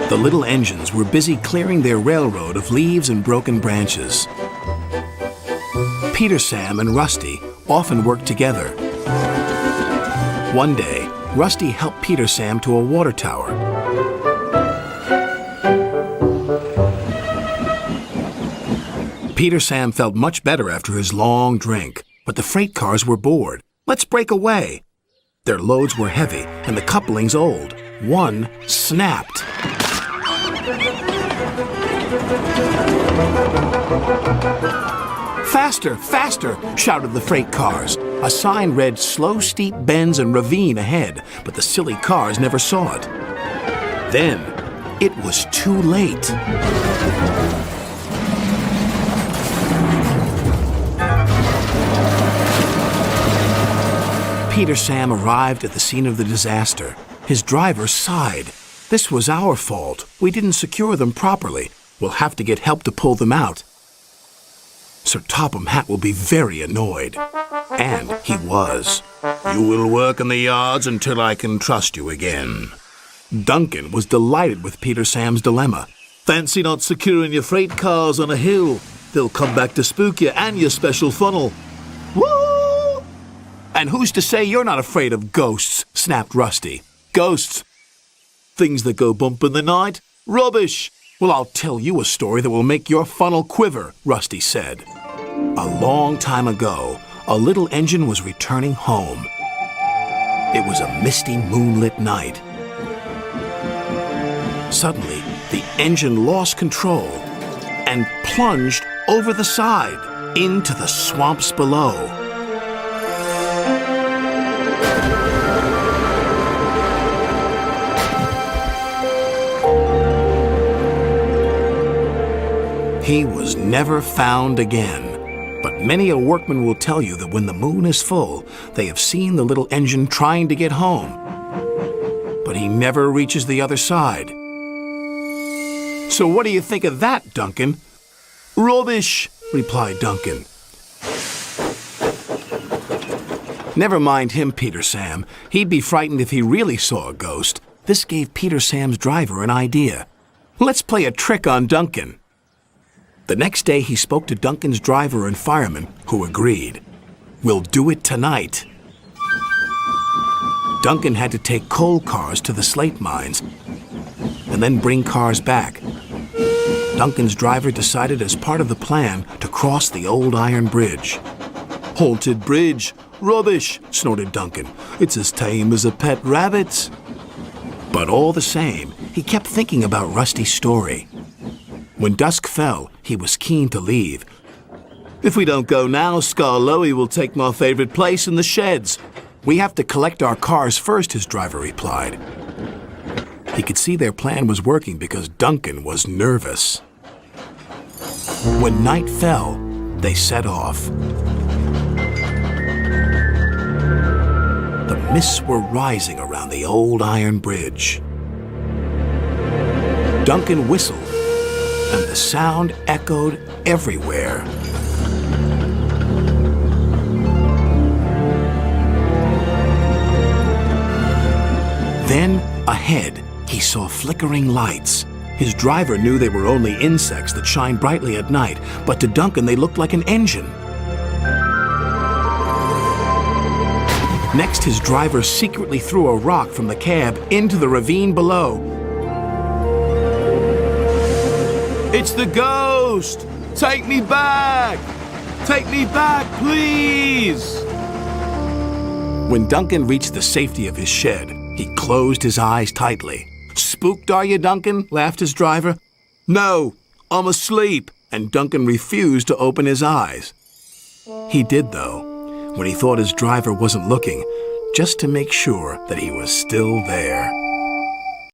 The little engines were busy clearing their railroad of leaves and broken branches. Peter, Sam, and Rusty often worked together. One day, Rusty helped Peter Sam to a water tower. Peter Sam felt much better after his long drink, but the freight cars were bored. Let's break away. Their loads were heavy and the couplings old. One snapped. Faster, faster, shouted the freight cars. A sign read slow steep bends and ravine ahead, but the silly cars never saw it. Then, it was too late. Peter Sam arrived at the scene of the disaster. His driver sighed. This was our fault. We didn't secure them properly. We'll have to get help to pull them out. Sir Topham Hatt will be very annoyed. And he was. You will work in the yards until I can trust you again. Duncan was delighted with Peter Sam's dilemma. Fancy not securing your freight cars on a hill. They'll come back to spook you and your special funnel. Woo! And who's to say you're not afraid of ghosts? Snapped Rusty. Ghosts? Things that go bump in the night? Rubbish! Well, I'll tell you a story that will make your funnel quiver, Rusty said. A long time ago, a little engine was returning home. It was a misty, moonlit night. Suddenly, the engine lost control and plunged over the side into the swamps below. He was never found again. But many a workman will tell you that when the moon is full, they have seen the little engine trying to get home. But he never reaches the other side. So what do you think of that, Duncan? Rubbish, replied Duncan. Never mind him, Peter Sam. He'd be frightened if he really saw a ghost. This gave Peter Sam's driver an idea. Let's play a trick on Duncan. The next day, he spoke to Duncan's driver and fireman, who agreed. We'll do it tonight. Duncan had to take coal cars to the slate mines and then bring cars back. Duncan's driver decided as part of the plan to cross the old iron bridge. Haunted bridge. Rubbish, snorted Duncan. It's as tame as a pet rabbit. But all the same, he kept thinking about Rusty's story. When dusk fell, he was keen to leave. If we don't go now, Scarloey will take my favorite place in the sheds. We have to collect our cars first, his driver replied. He could see their plan was working because Duncan was nervous. When night fell, they set off. The mists were rising around the old iron bridge. Duncan whistled, and the sound echoed everywhere. Then, ahead, he saw flickering lights. His driver knew they were only insects that shine brightly at night, but to Duncan they looked like an engine. Next, his driver secretly threw a rock from the cab into the ravine below. It's the ghost! Take me back! Take me back, please! When Duncan reached the safety of his shed, he closed his eyes tightly. Spooked, are you, Duncan? Laughed his driver. No, I'm asleep. And Duncan refused to open his eyes. He did, though, when he thought his driver wasn't looking, just to make sure that he was still there.